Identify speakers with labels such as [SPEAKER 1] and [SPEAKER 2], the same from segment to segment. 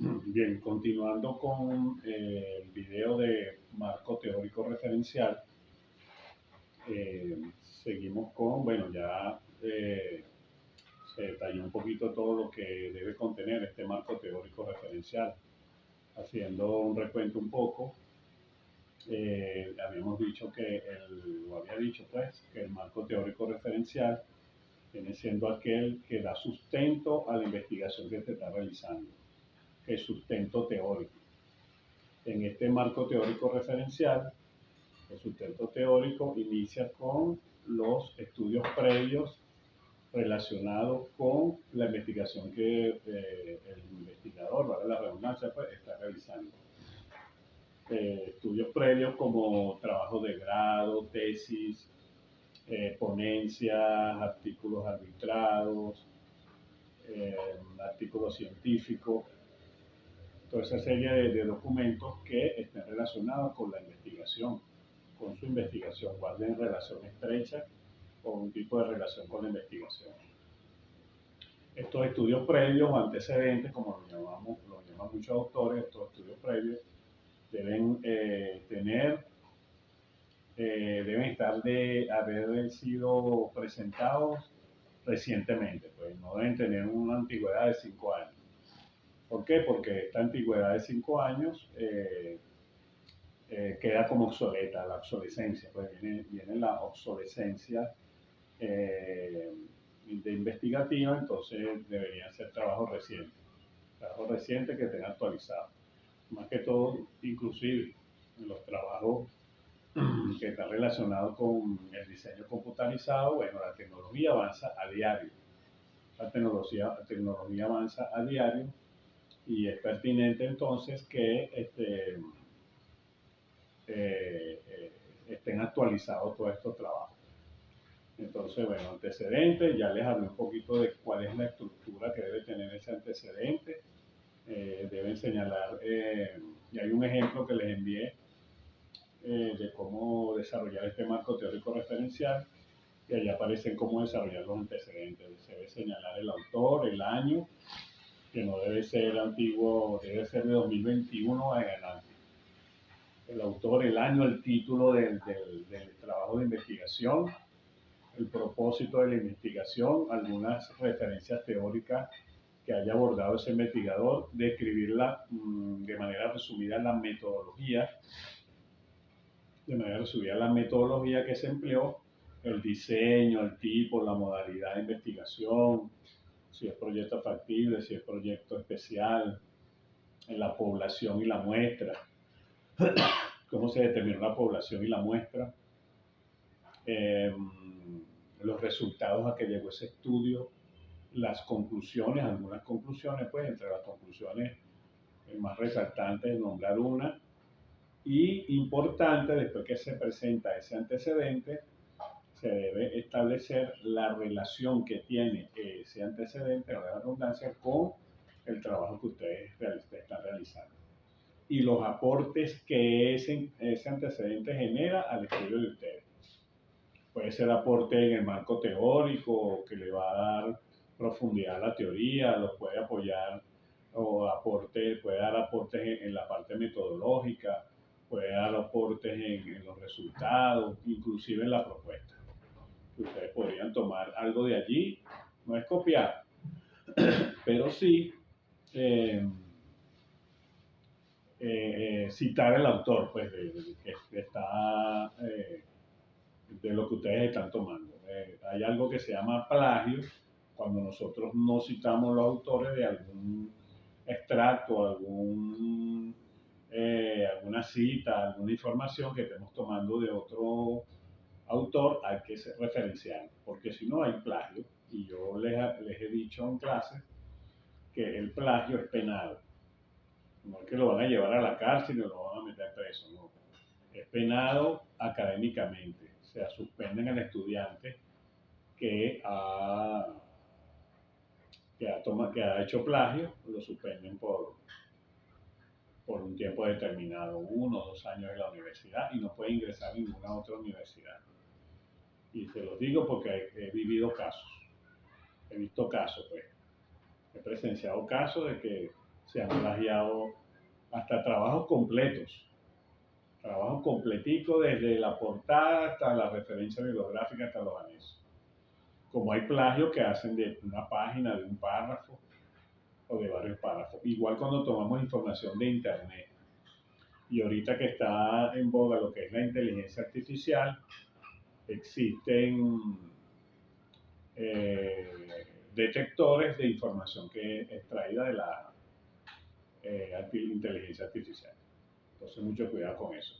[SPEAKER 1] Bien, continuando con el video de marco teórico referencial, seguimos con, bueno, ya se detalló un poquito todo lo que debe contener este marco teórico referencial. Haciendo un recuento un poco, habíamos dicho o había dicho pues, que el marco teórico referencial viene siendo aquel que da sustento a la investigación que se está realizando, que es sustento teórico. En este marco teórico referencial, el sustento teórico inicia con los estudios previos relacionados con la investigación que el investigador, valga la redundancia, pues, está realizando. Estudios previos como trabajo de grado, tesis, ponencias, artículos arbitrados, artículos científicos, toda esa serie de documentos que estén relacionados con la investigación, con su investigación, guarden relación estrecha o un tipo de relación con la investigación. Estos estudios previos o antecedentes, como lo llaman muchos autores, estos estudios previos deben deben estar de haber sido presentados recientemente, pues no deben tener una antigüedad de 5 años. ¿Por qué? Porque esta antigüedad de 5 años queda como obsoleta, la obsolescencia, pues viene la obsolescencia de investigativa, entonces deberían ser trabajos recientes que estén actualizados. Más que todo, inclusive en los trabajos que están relacionados con el diseño computarizado, bueno, la tecnología avanza a diario. La tecnología avanza a diario y es pertinente entonces que estén actualizados todos estos trabajos. Entonces, bueno, antecedentes, ya les hablé un poquito de cuál es la estructura que debe tener ese antecedente. Deben señalar, y hay un ejemplo que les envié de cómo desarrollar este marco teórico referencial, y allá aparecen cómo desarrollar los antecedentes. Se debe señalar el autor, el año, que no debe ser antiguo, debe ser de 2021 en adelante. El autor, el año, el título del trabajo de investigación, el propósito de la investigación, algunas referencias teóricas que haya abordado ese investigador, describirla de manera resumida la metodología que se empleó, el diseño, el tipo, la modalidad de investigación, si es proyecto factible, si es proyecto especial, en la población y la muestra, cómo se determinó la población y la muestra, eh, los resultados a que llegó ese estudio, las conclusiones, algunas conclusiones, pues entre las conclusiones más resaltantes, nombrar una, y importante, después que se presenta ese antecedente, se debe establecer la relación que tiene ese antecedente, la redundancia, con el trabajo que ustedes están realizando y los aportes que ese antecedente genera al estudio de ustedes. Puede ser aporte en el marco teórico, que le va a dar profundidad a la teoría, los puede apoyar puede dar aportes en la parte metodológica, puede dar aportes en los resultados, inclusive en la propuesta. Ustedes podrían tomar algo de allí, no es copiar, pero sí eh, citar el autor, pues, que está, de lo que ustedes están tomando. Hay algo que se llama plagio, cuando nosotros no citamos los autores de algún extracto, alguna cita, alguna información que estemos tomando de otro autor, hay que referenciar, porque si no hay plagio, y yo les he dicho en clase que el plagio es penado. No es que lo van a llevar a la cárcel y lo van a meter preso, no. Es penado académicamente. O sea, suspenden al estudiante que que ha hecho plagio, lo suspenden por un tiempo determinado, 1 o 2 años en la universidad, y no puede ingresar a ninguna otra universidad. Y se los digo porque he vivido casos, he visto casos, pues. He presenciado casos de que se han plagiado hasta trabajos completos, trabajos completicos desde la portada hasta la referencia bibliográfica hasta los anexos. Como hay plagios que hacen de una página, de un párrafo o de varios párrafos. Igual cuando tomamos información de internet. Y ahorita que está en boga lo que es la inteligencia artificial, existen detectores de información que es extraída de la inteligencia artificial. Entonces, mucho cuidado con eso.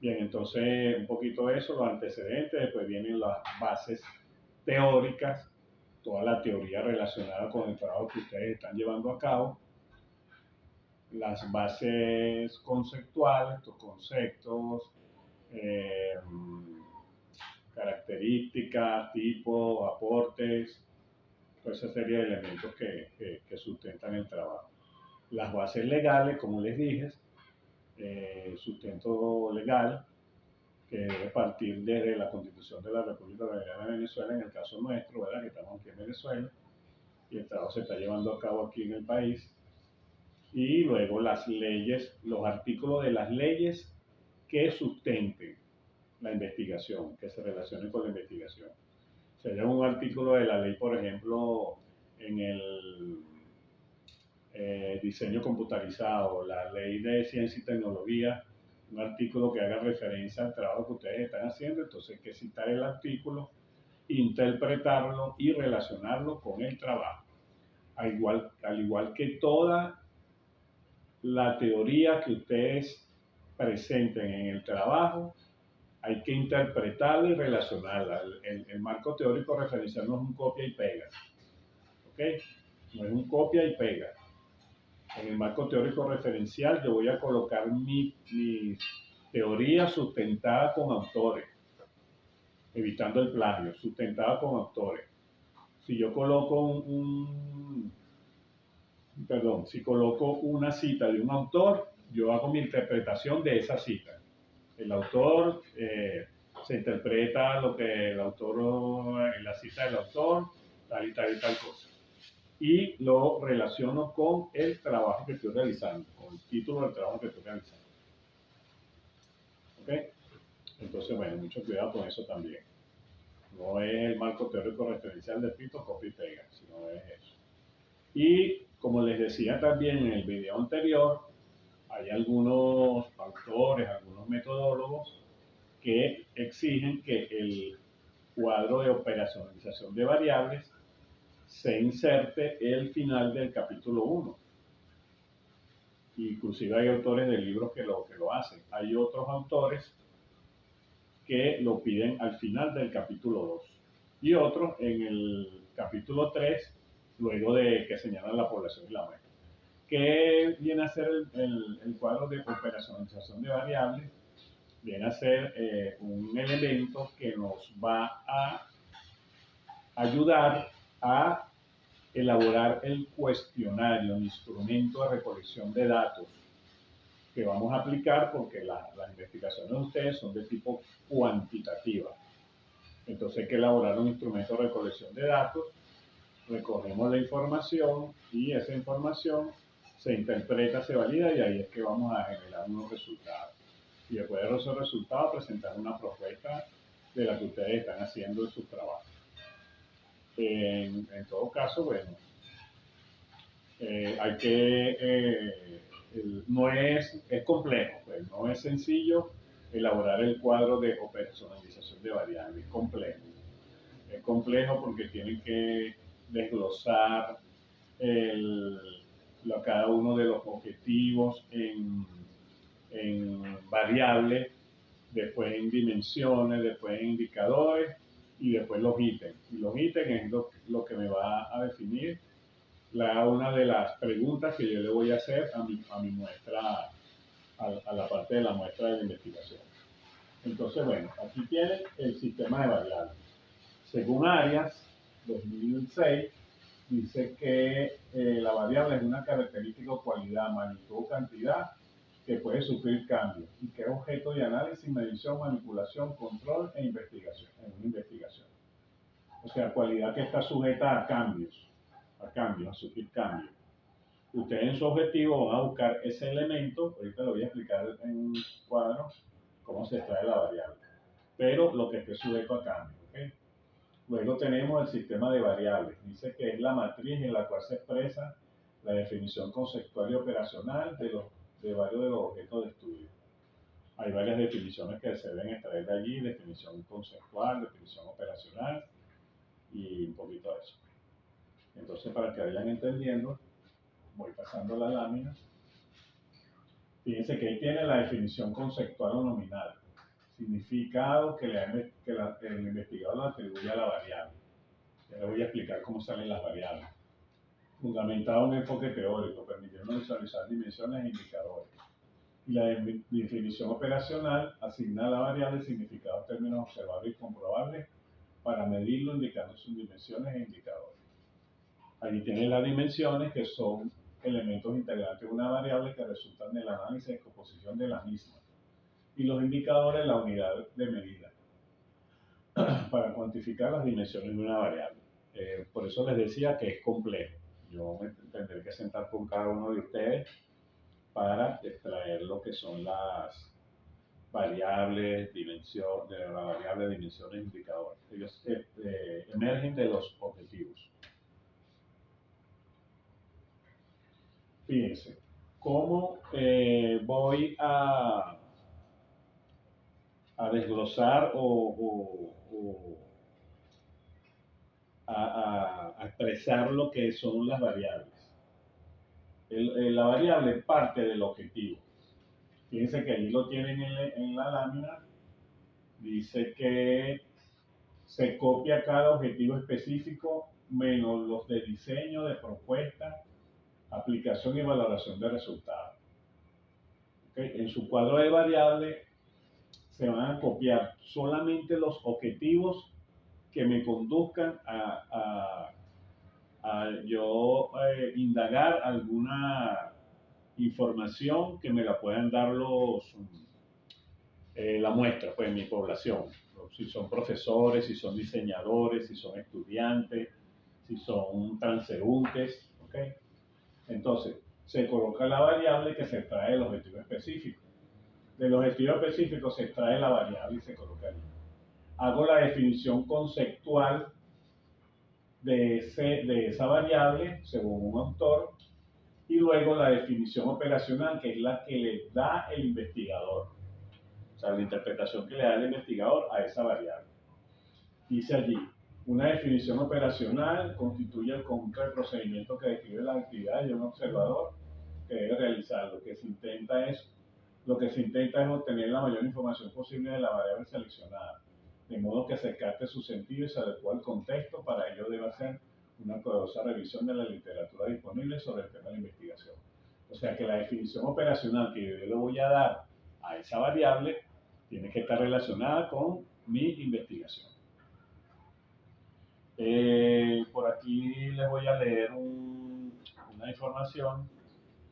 [SPEAKER 1] Bien, entonces, un poquito de eso, los antecedentes, después vienen las bases teóricas, toda la teoría relacionada con el trabajo que ustedes están llevando a cabo, las bases conceptuales, estos conceptos, características, tipos, aportes, toda esa serie de elementos que sustentan el trabajo. Las bases legales, como les dije, sustento legal, que debe partir desde la Constitución de la República Bolivariana de Venezuela, en el caso nuestro, ¿verdad? Que estamos aquí en Venezuela, y el trabajo se está llevando a cabo aquí en el país. Y luego las leyes, los artículos de las leyes que sustenten la investigación, que se relacionen con la investigación. Sería un artículo de la ley, por ejemplo, en el diseño computarizado, la ley de ciencia y tecnología, un artículo que haga referencia al trabajo que ustedes están haciendo, entonces hay que citar el artículo, interpretarlo y relacionarlo con el trabajo. Al igual que toda la teoría que ustedes presenten en el trabajo, hay que interpretarla y relacionarla. El marco teórico referencial no es un copia y pega, ¿ok? No es un copia y pega. En el marco teórico referencial yo voy a colocar mi teoría sustentada con autores, evitando el plagio, sustentada con autores. Si yo coloco si coloco una cita de un autor, yo hago mi interpretación de esa cita. El autor se interpreta lo que el autor, en la cita del autor, tal y tal y tal cosa. Y lo relaciono con el trabajo que estoy realizando, con el título del trabajo que estoy realizando. ¿Ok? Entonces, bueno, mucho cuidado con eso también. No es el marco teórico referencial de Pito, copia y pega, sino es eso. Y como les decía también en el video anterior, hay algunos autores, algunos metodólogos que exigen que el cuadro de operacionalización de variables se inserte el final del capítulo 1. Inclusive hay autores de libros que lo hacen. Hay otros autores que lo piden al final del capítulo 2 y otros en el capítulo 3, luego de que señalan la población y la muestra. ¿Qué viene a ser el cuadro de operacionalización de variables? Viene a ser un elemento que nos va a ayudar a elaborar el cuestionario, un instrumento de recolección de datos que vamos a aplicar porque las investigaciones de ustedes son de tipo cuantitativa. Entonces hay que elaborar un instrumento de recolección de datos, recogemos la información y esa información se interpreta, se valida y ahí es que vamos a generar unos resultados. Y después de esos resultados presentar una propuesta de la que ustedes están haciendo en sus trabajos. En todo caso, bueno, hay que, no es complejo, pues, no es sencillo elaborar el cuadro de operacionalización de variables, es complejo porque tienen que desglosar cada uno de los objetivos en variables, después en dimensiones, después en indicadores y después los ítems. Y los ítems es lo que me va a definir una de las preguntas que yo le voy a hacer a mi muestra, a la parte de la muestra de la investigación. Entonces, bueno, aquí tienen el sistema de variables. Según Arias, 2006, dice que la variable es una característica o cualidad, magnitud o cantidad que puede sufrir cambios y que es objeto de análisis, medición, manipulación, control e investigación, en una investigación. O sea, cualidad que está sujeta a cambios, a sufrir cambios. Ustedes en su objetivo van a buscar ese elemento, ahorita lo voy a explicar en un cuadro cómo se extrae la variable, pero lo que esté sujeto a cambio, ¿ok? Luego tenemos el sistema de variables, dice que es la matriz en la cual se expresa la definición conceptual y operacional de varios de los objetos de estudio. Hay varias definiciones que se deben extraer de allí, definición conceptual, definición operacional y un poquito de eso. Entonces, para que vayan entendiendo, voy pasando la lámina. Fíjense que ahí tiene la definición conceptual o nominal, significado que el investigador le atribuye a la variable. Ya les voy a explicar cómo salen las variables. Fundamentado en un enfoque teórico, permitiendo visualizar dimensiones e indicadores. Y la definición operacional asigna a la variable significados, términos observables y comprobables para medirlo indicando sus dimensiones e indicadores. Allí tienen las dimensiones, que son elementos integrantes de una variable que resultan del análisis de composición de la misma. Y los indicadores, la unidad de medida para cuantificar las dimensiones de una variable. Por eso les decía que es complejo. Yo me tendré que sentar con cada uno de ustedes para extraer lo que son las variables, dimensiones, indicadores. Ellos emergen de los objetivos. Fíjense, ¿cómo voy a desglosar o a expresar lo que son las variables? La variable parte del objetivo. Fíjense que allí lo tienen en la lámina. Dice que se copia cada objetivo específico menos los de diseño, de propuesta, aplicación y valoración de resultados. ¿Okay? En su cuadro de variables se van a copiar solamente los objetivos que me conduzcan a yo indagar alguna información que me la puedan dar la muestra, pues mi población. Si son profesores, si son diseñadores, si son estudiantes, si son transeúntes, ¿ok? Entonces, se coloca la variable que se extrae del objetivo específico. Del objetivo específico se extrae la variable y se coloca allí. Hago la definición conceptual de esa variable según un autor y luego la definición operacional, que es la que le da el investigador. O sea, la interpretación que le da el investigador a esa variable. Dice allí, una definición operacional constituye el conjunto de procedimientos que describe las actividades de un observador que debe realizar. Lo que se intenta es obtener la mayor información posible de la variable seleccionada, de modo que se capte su sentido y se adecue al contexto. Para ello debe hacer una cuidadosa revisión de la literatura disponible sobre el tema de la investigación. O sea que la definición operacional que yo le voy a dar a esa variable tiene que estar relacionada con mi investigación. Por aquí les voy a leer una información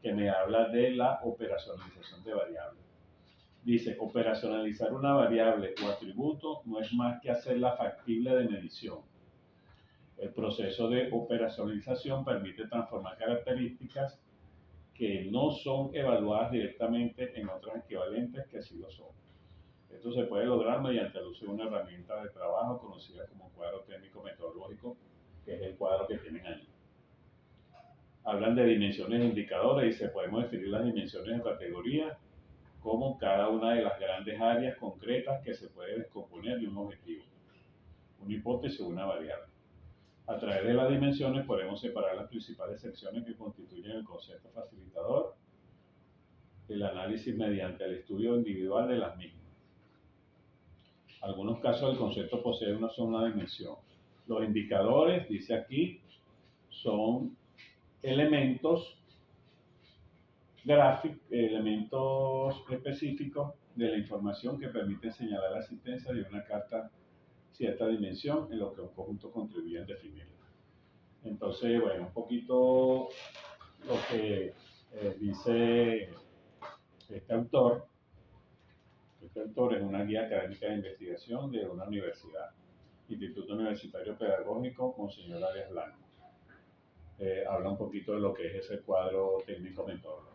[SPEAKER 1] que me habla de la operacionalización de variables. Dice, operacionalizar una variable o atributo no es más que hacerla factible de medición. El proceso de operacionalización permite transformar características que no son evaluadas directamente en otras equivalentes que sí lo son. Esto se puede lograr mediante el uso de una herramienta de trabajo conocida como cuadro técnico metodológico, que es el cuadro que tienen allí. Hablan de dimensiones e indicadores y se podemos definir las dimensiones de categoría como cada una de las grandes áreas concretas que se puede descomponer de un objetivo, una hipótesis o una variable. A través de las dimensiones podemos separar las principales secciones que constituyen el concepto facilitador, el análisis mediante el estudio individual de las mismas. En algunos casos el concepto posee una sola dimensión. Los indicadores, dice aquí, son elementos elementos específicos de la información que permiten señalar la existencia de una carta cierta dimensión en lo que un conjunto contribuye a definirla. Entonces, bueno, un poquito lo que dice este autor. Este autor es una guía académica de investigación de una universidad, Instituto Universitario Pedagógico Monseñor Arias Blanco. habla un poquito de lo que es ese cuadro técnico metodológico.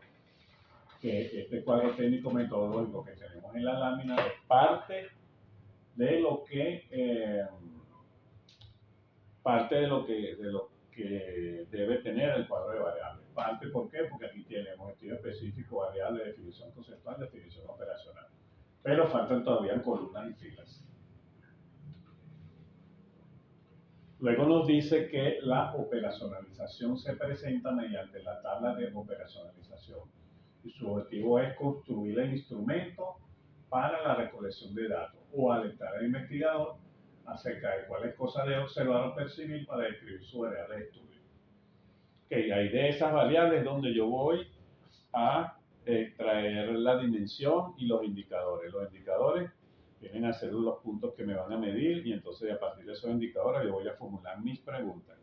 [SPEAKER 1] Que este cuadro técnico metodológico que tenemos en la lámina es parte de lo que debe tener el cuadro de variables. Parte, ¿por qué? Porque aquí tenemos estudio específico, variable, definición conceptual, definición operacional. Pero faltan todavía columnas y filas. Luego nos dice que la operacionalización se presenta mediante la tabla de operacionalización y su objetivo es construir el instrumento para la recolección de datos o alertar al investigador acerca de cuáles cosas debe observar o percibir para describir su área de estudio. Okay, ahí de esas variables donde yo voy a extraer la dimensión y los indicadores. Los indicadores vienen a ser los puntos que me van a medir y entonces a partir de esos indicadores yo voy a formular mis preguntas.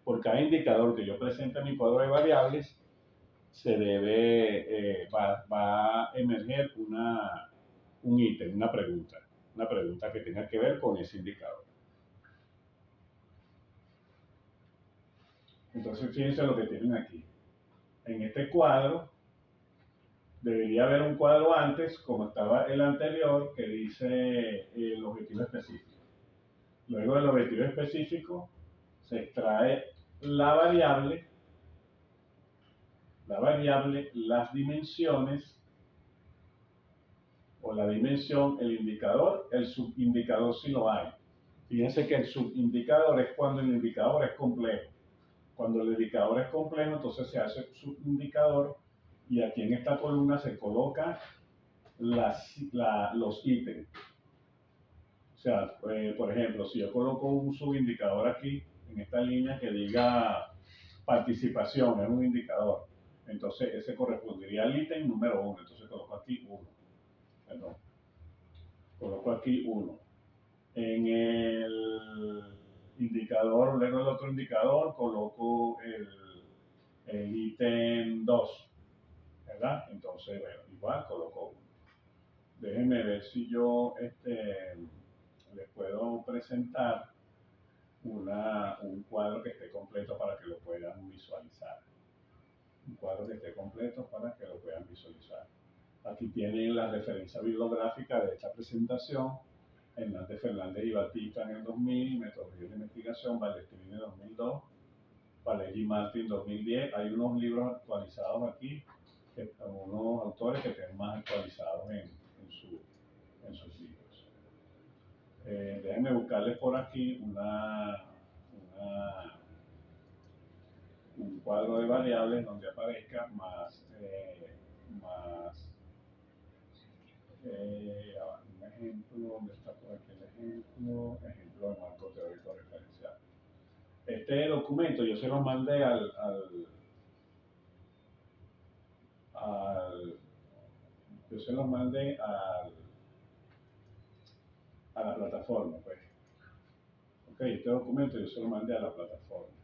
[SPEAKER 1] Por cada indicador que yo presente en mi cuadro de variables, va a emerger un ítem, una pregunta que tenga que ver con ese indicador. Entonces fíjense lo que tienen aquí. En este cuadro debería haber un cuadro antes, como estaba el anterior, que dice el objetivo específico. Luego del objetivo específico se extrae la variable, las dimensiones, o la dimensión, el indicador, el subindicador si lo hay. Fíjense que el subindicador es cuando el indicador es complejo. Cuando el indicador es complejo, entonces se hace subindicador y aquí en esta columna se colocan los ítems. O sea, por ejemplo, si yo coloco un subindicador aquí, en esta línea que diga participación, es un indicador. Entonces, ese correspondería al ítem número 1. Entonces, coloco aquí 1. Perdón. Coloco aquí 1. En el indicador, luego el otro indicador, coloco el ítem 2. ¿Verdad? Entonces, bueno, igual coloco 1. Déjenme ver si yo les puedo presentar un cuadro que esté completo para que lo puedan visualizar. Un cuadro que esté completo para que lo puedan visualizar. Aquí tienen la referencia bibliográfica de esta presentación. Hernández Fernández y Batista en el 2000, Metodología de Investigación, Balestrini en el 2002, Valeri Martin en 2010. Hay unos libros actualizados aquí, unos autores que tienen más actualizados en sus libros. Déjenme buscarles por aquí un cuadro de variables donde aparezca un ejemplo, ¿dónde está por aquí el ejemplo de marco teórico referencial? Este documento yo se lo mandé yo se lo mandé a la plataforma, pues. Ok, este documento yo se lo mandé a la plataforma.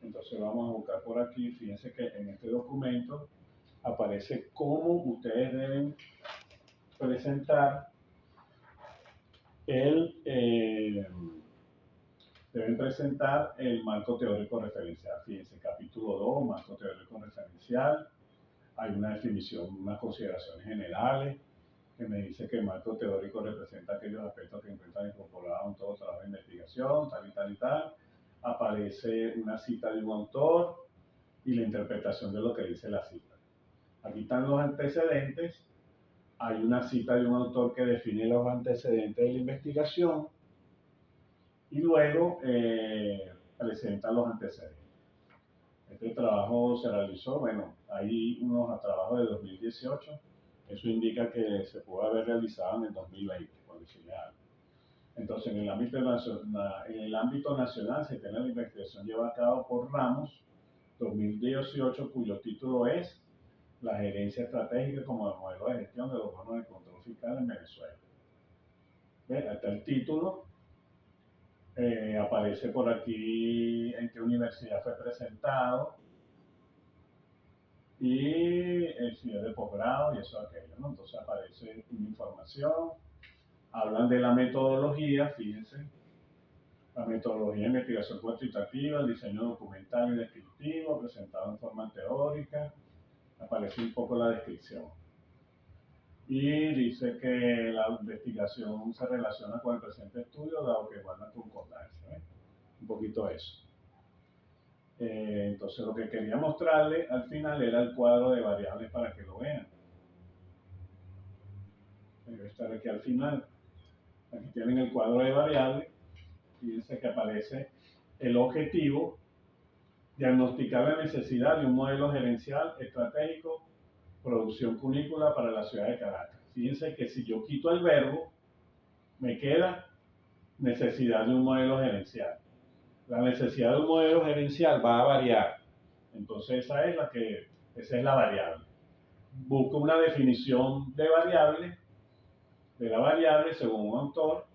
[SPEAKER 1] Entonces vamos a buscar por aquí, fíjense que en este documento aparece cómo ustedes deben presentar el marco teórico referencial. Fíjense, capítulo 2, marco teórico referencial. Hay una definición, unas consideraciones generales que me dice que el marco teórico representa aquellos aspectos que encuentran incorporados en todo trabajo de investigación, tal y tal y tal. Aparece una cita de un autor y la interpretación de lo que dice la cita. Aquí están los antecedentes. Hay una cita de un autor que define los antecedentes de la investigación y luego presenta los antecedentes. Este trabajo se realizó, bueno, hay unos trabajos de 2018, eso indica que se pudo haber realizado en el 2020, por decirle algo. Entonces, en el ámbito nacional se tiene la investigación llevada a cabo por Ramos, 2018, cuyo título es La gerencia estratégica como modelo de gestión de los órganos de control fiscal en Venezuela. ¿Ve? Hasta el título. Aparece por aquí en qué universidad fue presentado y el nivel de posgrado y eso aquello, ¿no? Entonces aparece una información, hablan de la metodología, fíjense, La metodología de investigación cuantitativa, el diseño documental y descriptivo, presentado en forma teórica, aparece un poco la descripción. Y dice que la investigación se relaciona con el presente estudio, dado que guarda concordancia. Un poquito eso. Entonces lo que quería mostrarle al final era el cuadro de variables para que lo vean. Debe estar aquí al final. Aquí tienen el cuadro de variables. Fíjense que aparece el objetivo, diagnosticar la necesidad de un modelo gerencial estratégico, producción cunícola para la ciudad de Caracas. Fíjense que si yo quito el verbo, me queda necesidad de un modelo gerencial. La necesidad de un modelo gerencial va a variar. Entonces esa es la variable. Busco una definición de variable, de la variable según un autor,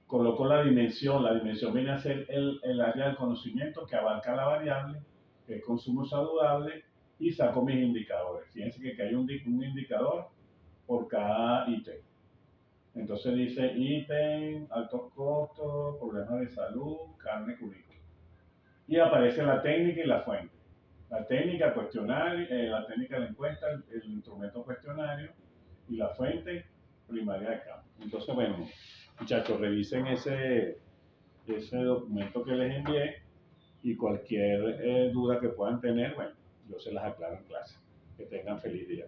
[SPEAKER 1] coloco la dimensión viene a ser el área del conocimiento que abarca la variable, que es consumo saludable, y saco mis indicadores. Fíjense que hay un indicador por cada ítem. Entonces dice ítem, altos costos, problemas de salud, carne currícula. Y aparece la técnica y la fuente. La técnica cuestionario, la técnica de la encuesta, el instrumento cuestionario y la fuente primaria de campo. Entonces, bueno, muchachos, revisen ese documento que les envié y cualquier duda que puedan tener, bueno, yo se las aclaro en clase. Que tengan feliz día.